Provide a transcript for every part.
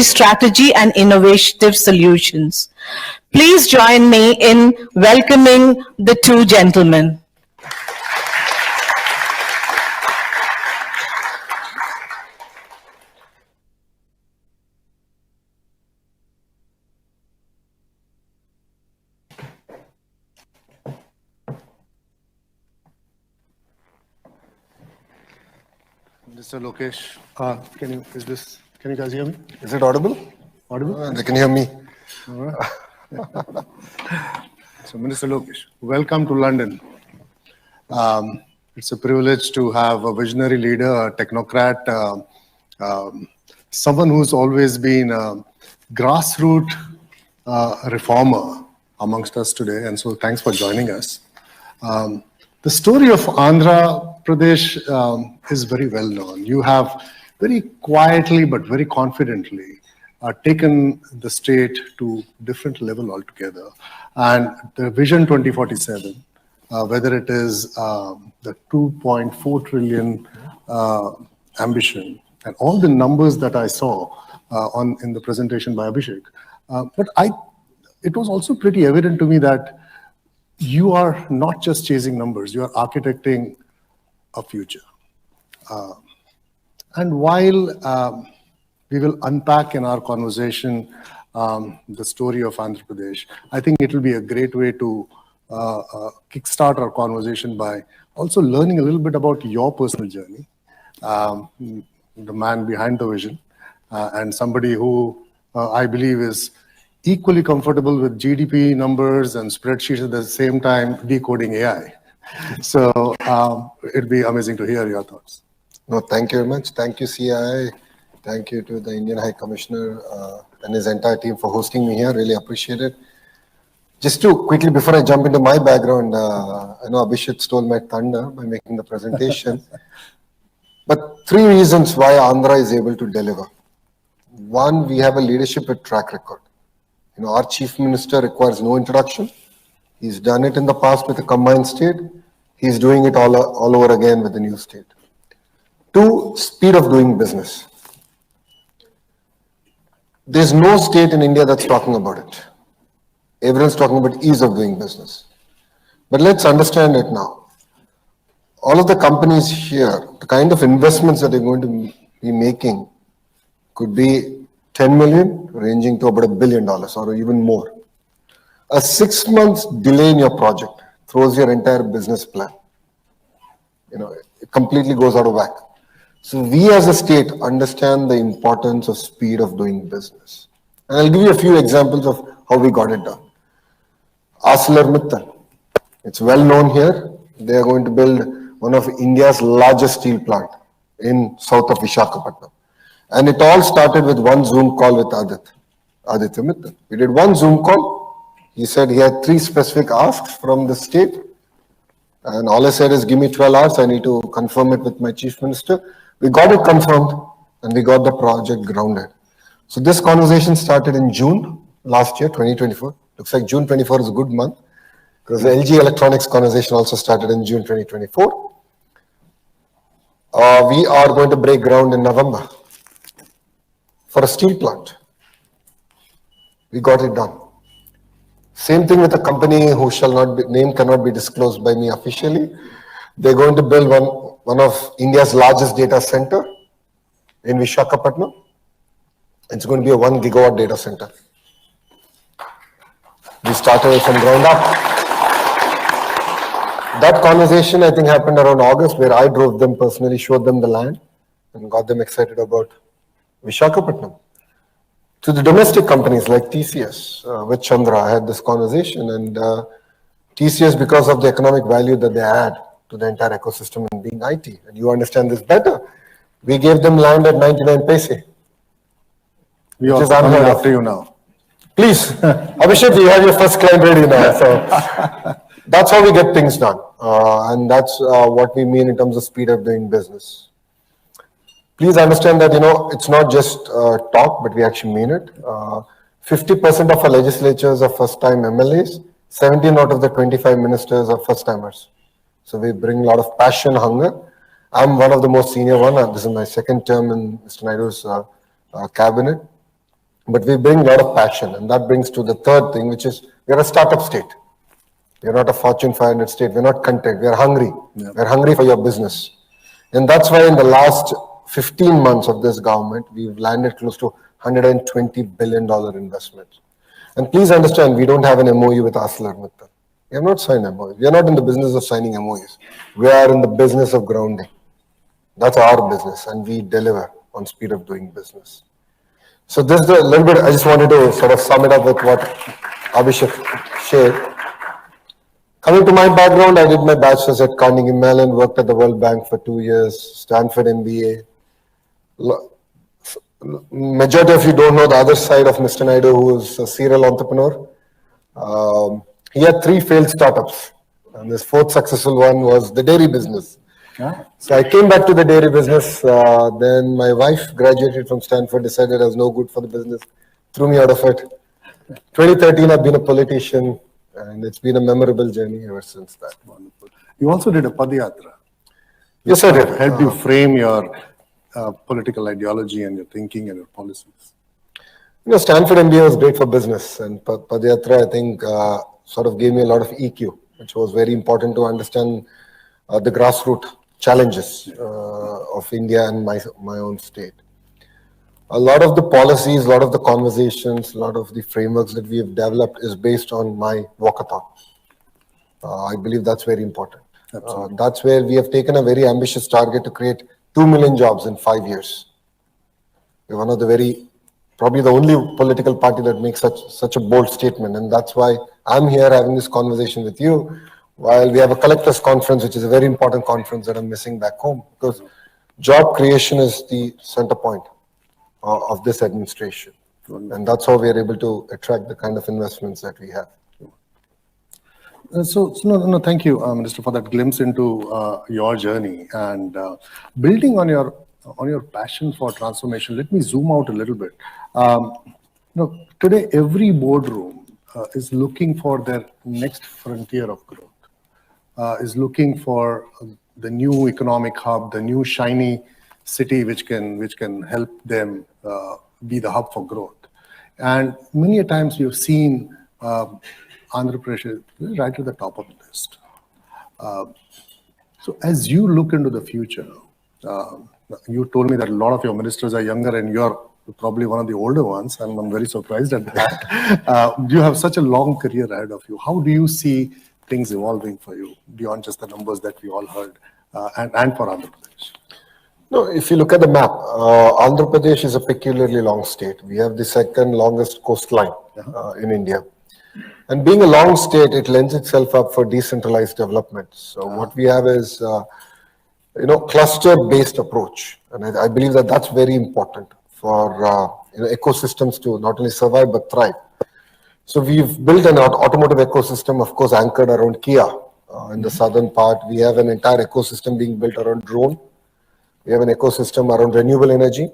strategy and innovative solutions. Please join me in welcoming the two gentlemen. Mr. Lokesh, can you guys hear me? Is it audible? They can hear me. All right. So, Minister Lokesh, welcome to London. It's a privilege to have a visionary leader, a technocrat, someone who's always been a grassroots reformer amongst us today. And so thanks for joining us. The story of Andhra Pradesh is very well known. You have very quietly but very confidently taken the state to different level altogether. And the Vision 2047, whether it is the 2.4 trillion ambition and all the numbers that I saw in the presentation by Abhishek, but it was also pretty evident to me that you are not just chasing numbers, you are architecting a future. And while we will unpack in our conversation the story of Andhra Pradesh, I think it will be a great way to kickstart our conversation by also learning a little bit about your personal journey, the man behind the vision, and somebody who I believe is equally comfortable with GDP numbers and spreadsheets at the same time decoding AI. So it'd be amazing to hear your thoughts. No, thank you very much. Thank you, CII. Thank you to the Indian High Commissioner and his entire team for hosting me here. Really appreciate it. Just to quickly, before I jump into my background, I know Abhishek stole my thunder by making the presentation. But 3 reasons why Andhra is able to deliver. One, we have a leadership with track record. Our Chief Minister requires no introduction. He's done it in the past with a combined state. He's doing it all over again with the new state. 2, speed of doing business. There's no state in India that's talking about it. Everyone's talking about ease of doing business. But let's understand it now. All of the companies here, the kind of investments that they're going to be making could be 10 million, ranging to about $1 billion or even more. A 6 months delay in your project throws your entire business plan. It completely goes out of whack. So we as a state understand the importance of speed of doing business. And I'll give you a few examples of how we got it done. ArcelorMittal, it's well known here. They are going to build one of India's largest steel plant in south of Visakhapatnam. And it all started with one Zoom call with Aditya Mittal. We did one Zoom call. He said he had 3 specific asks from the state. And all I said is, give me 12 hours. I need to confirm it with my chief minister. We got it confirmed and we got the project grounded. So this conversation started in June last year, 2024. Looks like June 24 is a good month because the LG Electronics conversation also started in June 2024. We are going to break ground in November for a steel plant. We got it done. Same thing with a company who name cannot be disclosed by me officially. They're going to build one of India's largest data center in Visakhapatnam. It's going to be a 1 gigawatt data center. We started it from ground up. That conversation, I think, happened around August, where I drove them personally, showed them the land, and got them excited about Visakhapatnam. To the domestic companies like TCS, with Chandra, I had this conversation, and TCS, because of the economic value that they add to the entire ecosystem and being IT, and you understand this better, we gave them land at 99 paise. We are coming after you now. Please, Abhishek, you have your first client ready now. So that's how we get things done. And that's what we mean in terms of speed of doing business. Please understand that, it's not just talk, but we actually mean it. 50% of our legislatures are first-time MLAs. 17 out of the 25 ministers are first-timers. So we bring a lot of passion, hunger. I'm one of the most senior one. This is my second term in Mr. Naidu's cabinet. but we bring a lot of passion, and that brings to the third thing, which is we are a startup state. We are not a Fortune 500 state. We're not content. We are hungry. Yeah. We're hungry for your business. And that's why in the last 15 months of this government, we've landed close to $120 billion investment. And please understand, we don't have an MOU with ArcelorMittal. We have not signed MOUs. We are not in the business of signing MOUs. We are in the business of grounding. That's our business, and we deliver on speed of doing business. So this is a little bit, I just wanted to sort of sum it up with what Abhishek shared. Coming to my background, I did my bachelor's at Carnegie Mellon, worked at the World Bank for 2 years, Stanford MBA. Majority of you don't know the other side of Mr. Naidu, who is a serial entrepreneur. He had 3 failed startups, and his 4th successful one was the dairy business. Yeah. So I came back to the dairy business. Then my wife graduated from Stanford, decided I was no good for the business, threw me out of it. 2013, I've been a politician, and it's been a memorable journey ever since that. Wonderful. You also did a Padayatra. Yes, I did. Helped you frame your political ideology and your thinking and your policies. Stanford MBA was great for business, and Padayatra, I think, sort of gave me a lot of EQ, which was very important to understand the grassroots challenges of India and my own state. A lot of the policies, a lot of the conversations, a lot of the frameworks that we have developed is based on my walkathon. I believe that's very important. That's where we have taken a very ambitious target to create 2 million jobs in 5 years. We're one of the probably the only political party that makes such a bold statement, and that's why I'm here having this conversation with you, while we have a collectors conference, which is a very important conference that I'm missing back home, because job creation is the center point of this administration. And that's how we are able to attract the kind of investments that we have. No, thank you, Minister, for that glimpse into your journey and building on your passion for transformation. Let me zoom out a little bit. Today every boardroom is looking for their next frontier of growth. Is looking for the new economic hub, the new shiny city which can help them be the hub for growth. And many a times you've seen Andhra Pradesh right at the top of the list. So as you look into the future, you told me that a lot of your ministers are younger and you're probably one of the older ones, and I'm very surprised at that. You have such a long career ahead of you. How do you see things evolving for you beyond just the numbers that we all heard, and for Andhra Pradesh? No, if you look at the map, Andhra Pradesh is a peculiarly long state. We have the second longest coastline in India. And being a long state, it lends itself up for decentralized development. So what we have is, cluster-based approach. And I believe that that's very important for ecosystems to not only survive but thrive. So we've built an automotive ecosystem, of course, anchored around Kia. In the southern part, we have an entire ecosystem being built around drone. We have an ecosystem around renewable energy,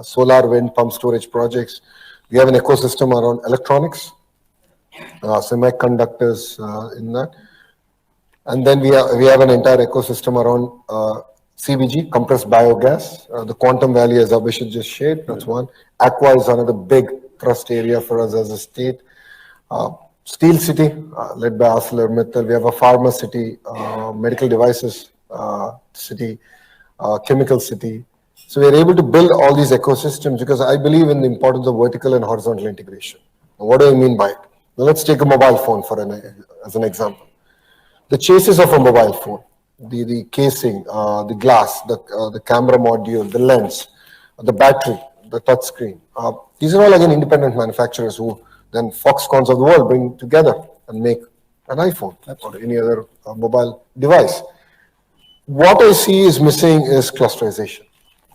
solar, wind, pump storage projects. We have an ecosystem around electronics, semiconductors in that. And then we have an entire ecosystem around CBG, compressed biogas. The Quantum Valley, as Abhishek just shared, that's one. Aqua is another big thrust area for us as a state. Steel City, led by ArcelorMittal. We have a pharma city, medical devices city, chemical city. So we are able to build all these ecosystems because I believe in the importance of vertical and horizontal integration. Now, what do I mean by it? Now, let's take a mobile phone as an example. The chassis of a mobile phone, the casing, the glass, the camera module, the lens, the battery, the touch screen. These are all again independent manufacturers who then Foxcons of the world bring together and make an iPhone or any other mobile device. What I see is missing is clusterization.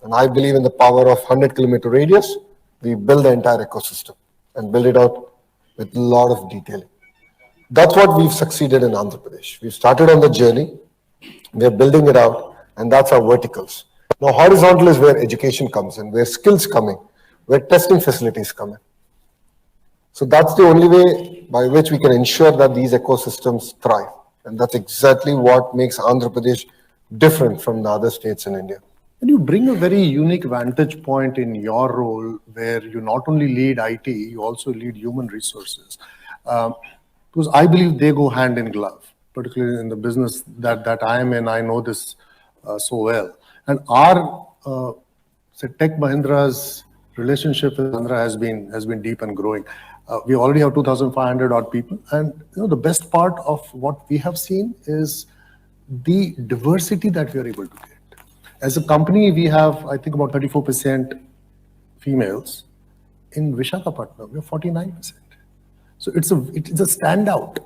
And I believe in the power of 100-kilometer radius. We build the entire ecosystem and build it out with a lot of detailing. That's what we've succeeded in Andhra Pradesh. We've started on the journey. We're building it out, and that's our verticals. Now, horizontal is where education comes in, where skills come in, where testing facilities come in. So that's the only way by which we can ensure that these ecosystems thrive. And that's exactly what makes Andhra Pradesh different from the other states in India. And you bring a very unique vantage point in your role where you not only lead IT, you also lead human resources. Because I believe they go hand in glove, particularly in the business that I am in. I know this so well. And our say Tech Mahindra's relationship with Mahindra has been deep and growing. We already have 2,500 odd people, and the best part of what we have seen is the diversity that we are able to get. As a company, we have, I think, about 34% females. In Vishakhapatnam, we have 49%. So it's a standout.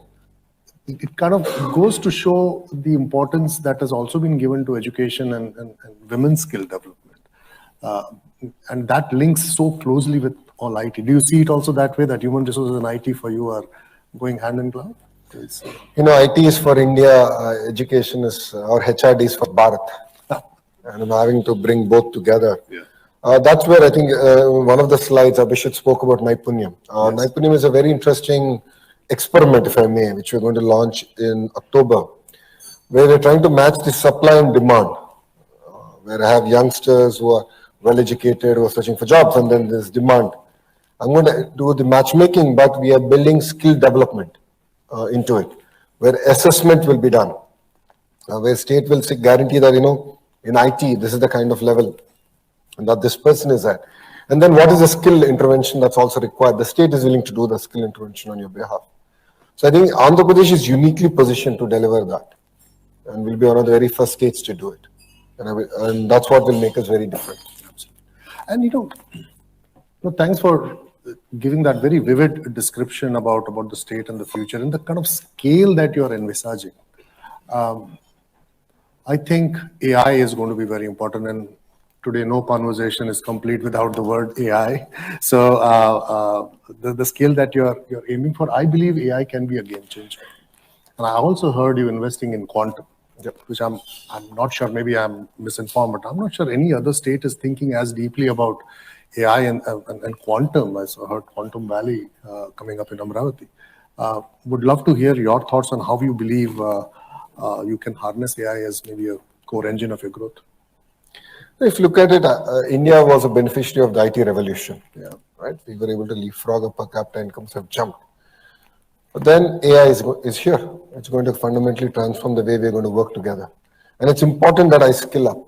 It kind of goes to show the importance that has also been given to education and women's skill development. And that links so closely with all IT. Do you see it also that way, that human resources and IT for you are going hand in glove? IT is for India, education is, or HRD is for Bharat. And I'm having to bring both together. Yeah. That's where I think one of the slides, Abhishek spoke about Naipunyam. Naipunyam is a very interesting experiment, if I may, which we're going to launch in October, where we're trying to match the supply and demand, where I have youngsters who are well-educated, who are searching for jobs, and then there's demand. I'm going to do the matchmaking, but we are building skill development into it, where assessment will be done, where state will guarantee that, in IT, this is the kind of level that this person is at. And then what is the skill intervention that's also required? The state is willing to do the skill intervention on your behalf. So I think Andhra Pradesh is uniquely positioned to deliver that, and will be one of the very first states to do it. And that's what will make us very different. And thanks for giving that very vivid description about the state and the future and the kind of scale that you're envisaging. I think AI is going to be very important, and today no conversation is complete without the word AI. So the scale that you're aiming for, I believe AI can be a game changer. And I also heard you investing in quantum, which I'm not sure, maybe I'm misinformed, but I'm not sure any other state is thinking as deeply about AI and quantum. I heard Quantum Valley coming up in Amravati. Would love to hear your thoughts on how you believe you can harness AI as maybe a core engine of your growth. If you look at it, India was a beneficiary of the IT revolution. Yeah, right. We were able to leapfrog, our per capita incomes have jumped. But then AI is here. It's going to fundamentally transform the way we're going to work together. And it's important that I skill up.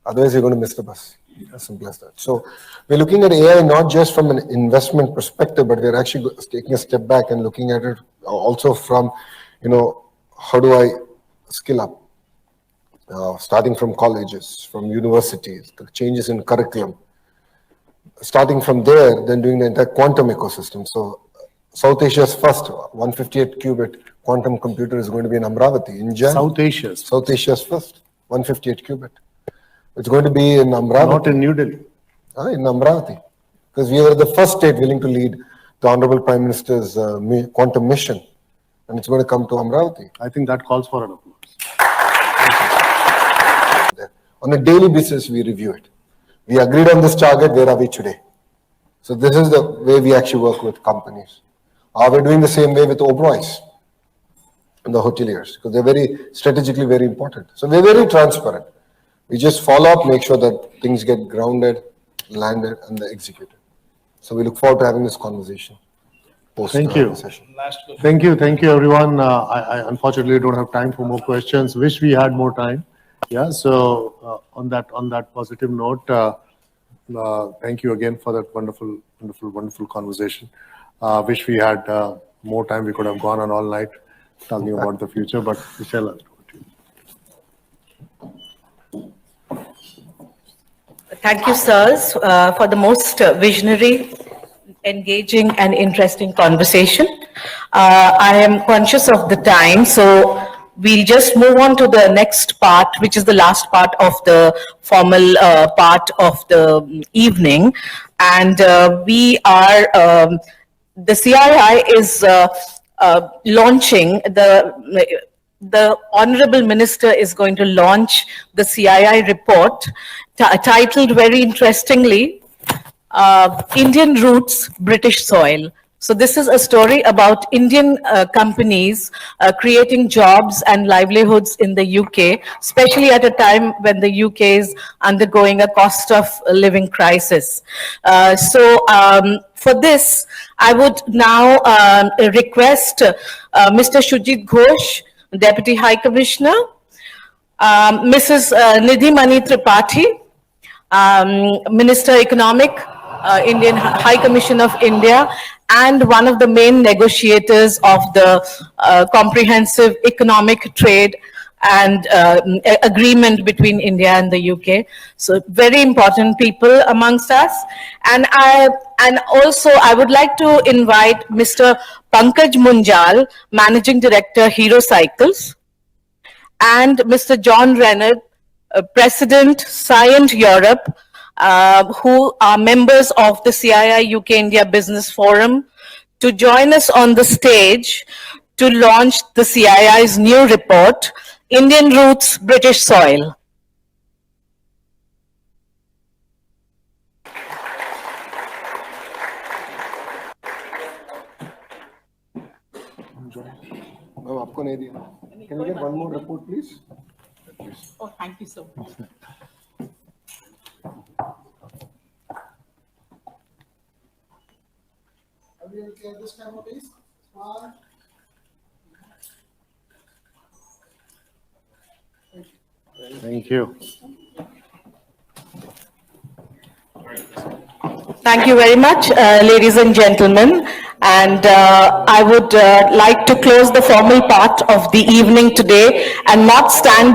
Otherwise, you're going to miss the bus. As simple as that. So we're looking at AI not just from an investment perspective, but we're actually taking a step back and looking at it also from, how do I skill up? Starting from colleges, from universities, the changes in curriculum. Starting from there, then doing the entire quantum ecosystem. So South Asia's first 158 qubit quantum computer is going to be in Amravati, in Jan. South Asia's first 158 qubit. It's going to be in Amravati. Not in New Delhi. In Amravati. Because we were the first state willing to lead the Honorable Prime Minister's quantum mission. And it's going to come to Amravati. I think that calls for an applause. On a daily basis, we review it. We agreed on this target, where are we today? So this is the way we actually work with companies. We're doing the same way with Oberoi's and the hoteliers, because they're very strategically very important. So we're very transparent. We just follow up, make sure that things get grounded, landed, and they're executed. So we look forward to having this conversation. Thank you. Thank you, everyone. I unfortunately don't have time for more questions. Wish we had more time. Yeah. So on that positive note, thank you again for that wonderful conversation. Wish we had more time. We could have gone on all night talking about the future, but Michelle. Thank you, sirs, for the most visionary, engaging, and interesting conversation. I am conscious of the time, so we'll just move on to the next part, which is the last part of the formal part of the evening. And we are, the CII is launching the Honorable Minister is going to launch the CII report titled very interestingly, Indian Roots, British Soil. So this is a story about Indian companies creating jobs and livelihoods in the UK, especially at a time when the UK is undergoing a cost of living crisis. For this, I would now request Mr. Shujit Ghosh, Deputy High Commissioner, Mrs. Nidhi Mani Tripathi, Minister Economic, Indian High Commission of India, and one of the main negotiators of the Comprehensive Economic Trade and agreement between India and the UK. So very important people amongst us. And also I would like to invite Mr. Pankaj Munjal, Managing Director, Hero Cycles, and Mr. John Renard, President, Scient Europe, who are members of the CII UK India Business Forum, to join us on the stage to launch the CII's new report, Indian Roots, British Soil. No, आपको नहीं दिया. Can we get one more report, please? Oh, thank you so much. This camera, please. Smile. Thank you. Thank you very much, ladies and gentlemen. And I would like to close the formal part of the evening today and not stand